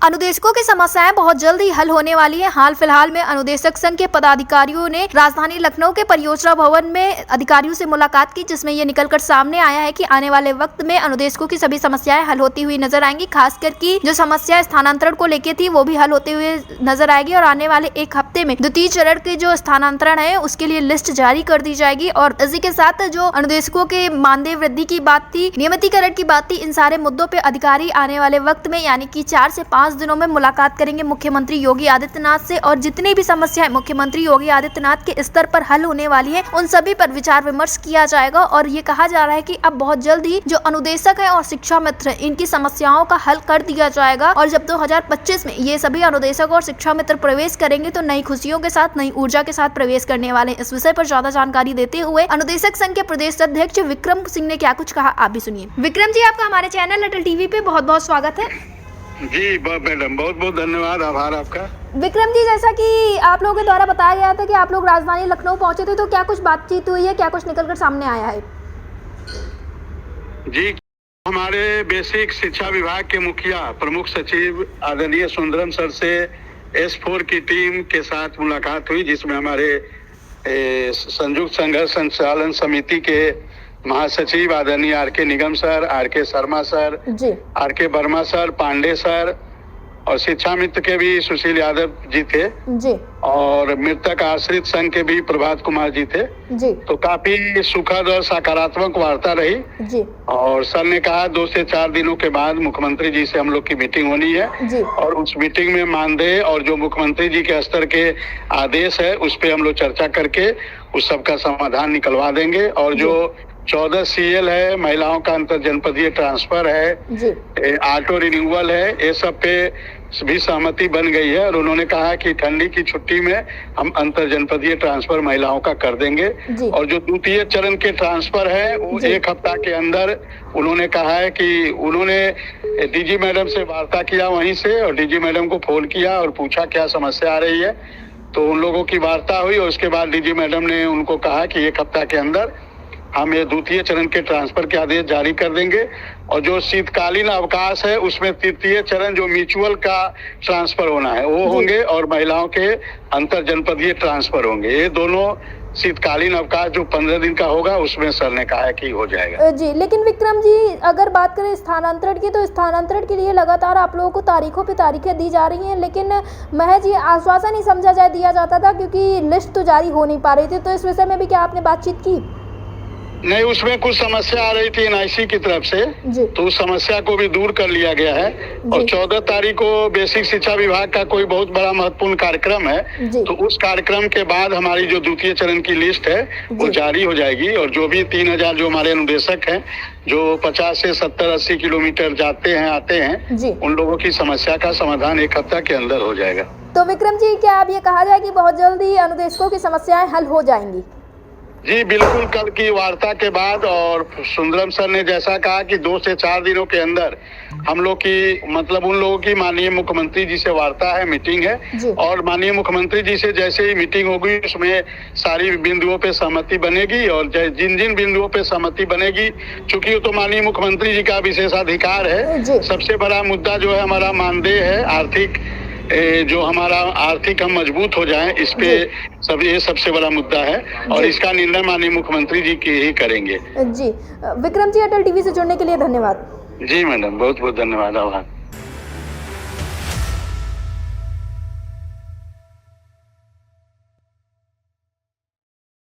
अनुदेशकों की समस्याएं बहुत जल्द ही हल होने वाली है। हाल फिलहाल में अनुदेशक संघ के पदाधिकारियों ने राजधानी लखनऊ के परियोजना भवन में अधिकारियों से मुलाकात की, जिसमें ये निकलकर सामने आया है कि आने वाले वक्त में अनुदेशकों की सभी समस्याएं हल होती हुई नजर आएंगी। खासकर की जो समस्या स्थानांतरण को लेकर थी वो भी हल होते हुए नजर आएगी और आने वाले एक हफ्ते में द्वितीय चरण के जो स्थानांतरण है उसके लिए लिस्ट जारी कर दी जाएगी। और इसी के साथ जो अनुदेशकों के मानदेय वृद्धि की बात थी, नियमितीकरण की बात थी, इन सारे मुद्दों पे अधिकारी आने वाले वक्त में यानी कि 4 से 5 दिनों में मुलाकात करेंगे मुख्यमंत्री योगी आदित्यनाथ से और जितनी भी समस्याएं मुख्यमंत्री योगी आदित्यनाथ के स्तर पर हल होने वाली है उन सभी पर विचार विमर्श किया जाएगा। और ये कहा जा रहा है कि अब बहुत जल्द ही जो अनुदेशक है और शिक्षा मित्र इनकी समस्याओं का हल कर दिया जाएगा और जब 2025 में ये सभी अनुदेशक और शिक्षा मित्र प्रवेश करेंगे तो नई खुशियों के साथ, नई ऊर्जा के साथ प्रवेश करने वाले। इस विषय पर ज्यादा जानकारी देते हुए अनुदेशक संघ के प्रदेश अध्यक्ष विक्रम सिंह ने क्या कुछ कहा, आप भी सुनिए। विक्रम जी, आपका हमारे चैनल अटल टीवी पे बहुत बहुत स्वागत है। जी मैडम, बहुत बहुत धन्यवाद, आभार आपका। विक्रम जी, जैसा कि आप लोगों के द्वारा बताया गया था कि आप लोग राजधानी लखनऊ पहुंचे थे, तो क्या कुछ बातचीत हुई है, क्या कुछ निकलकर सामने आया है? जी, हमारे बेसिक शिक्षा विभाग के मुखिया प्रमुख सचिव आदरणीय सुंदरम सर से S4 की टीम के साथ मुलाकात हुई, जिसमें हमारे संयुक्त संघर्ष संचालन समिति के महासचिव आदरणीय R.K. Nigam sir, R.K. Sharma sir, R.K. Verma sir, Pandey sir और शिक्षा मित्र के भी सुशील यादव जी थे जी। और मृतक आश्रित संघ के भी प्रभात कुमार जी थे जी। तो काफी सुखद और सकारात्मक वार्ता रही जी। और सर ने कहा 2 से 4 दिनों के बाद मुख्यमंत्री जी से हम लोग की मीटिंग होनी है जी। और उस मीटिंग में मानदेय और जो मुख्यमंत्री जी के स्तर के आदेश है उस पे हम लोग चर्चा करके उस सब का समाधान निकलवा देंगे। और जो 14 CL है, महिलाओं का अंतर जनपदीय ट्रांसफर है, ऑटो रिन्यूअल है, ये सब पे भी सहमति बन गई है। और उन्होंने कहा कि ठंडी की छुट्टी में हम अंतर जनपदीय ट्रांसफर महिलाओं का कर देंगे। और जो द्वितीय चरण के ट्रांसफर है वो 1 हफ्ता के अंदर उन्होंने कहा है कि उन्होंने DG मैडम से वार्ता किया वहीं से और DG मैडम को फोन किया और पूछा क्या समस्या आ रही है। तो उन लोगों की वार्ता हुई और उसके बाद DG मैडम ने उनको कहा कि 1 हफ्ता के अंदर हम ये द्वितीय चरण के ट्रांसफर के आदेश जारी कर देंगे। और जो शीतकालीन अवकाश है उसमें तृतीय चरण जो म्यूचुअल का ट्रांसफर होना है वो होंगे और महिलाओं के अंतर जनपदीय ट्रांसफर होंगे। ये दोनों शीतकालीन अवकाश जो 15 दिन का होगा उसमें सर ने कहा है कि हो जाएगा जी। लेकिन विक्रम जी, अगर बात करें स्थानांतरण की तो स्थानांतरण के लिए लगातार आप लोगों को तारीखों पे तारीखें दी जा रही हैं, लेकिन महज ये आश्वासन ही समझा जाए दिया जाता था क्योंकि लिस्ट तो जारी हो नहीं पा रही थी। तो इस विषय में भी क्या आपने बातचीत की? नहीं, उसमें कुछ समस्या आ रही थी NIC की तरफ से तो उस समस्या को भी दूर कर लिया गया है। और 14 तारीख को बेसिक शिक्षा विभाग का कोई बहुत बड़ा महत्वपूर्ण कार्यक्रम है तो उस कार्यक्रम के बाद हमारी जो द्वितीय चरण की लिस्ट है वो जारी हो जाएगी। और जो भी 3000 जो हमारे अनुदेशक हैं जो 50 से 70-80 किलोमीटर जाते हैं आते हैं उन लोगों की समस्या का समाधान 1 हफ्ता के अंदर हो जाएगा। तो विक्रम जी, क्या अब ये कहा जाए कि बहुत जल्द ही अनुदेशकों की समस्याएं हल हो जाएंगी? जी बिल्कुल, कल की वार्ता के बाद और सुंदरम सर ने जैसा कहा कि 2 से 4 दिनों के अंदर हम लोग की मतलब उन लोगों की माननीय मुख्यमंत्री जी से वार्ता है, मीटिंग है और माननीय मुख्यमंत्री जी से जैसे ही मीटिंग होगी उसमें सारी बिंदुओं पे सहमति बनेगी। और जिन जिन बिंदुओं पे सहमति बनेगी, चूंकि वो तो माननीय मुख्यमंत्री जी का विशेषाधिकार है, सबसे बड़ा मुद्दा जो है हमारा मानदेय है, आर्थिक जो हमारा आर्थिक हम मजबूत हो जाएं, इस पे सब ये सबसे बड़ा मुद्दा है और इसका निर्णय माननीय मुख्यमंत्री जी की ही करेंगे। जी विक्रम जी, अटल टीवी से जुड़ने के लिए धन्यवाद। जी मैडम, बहुत बहुत धन्यवाद, आभार।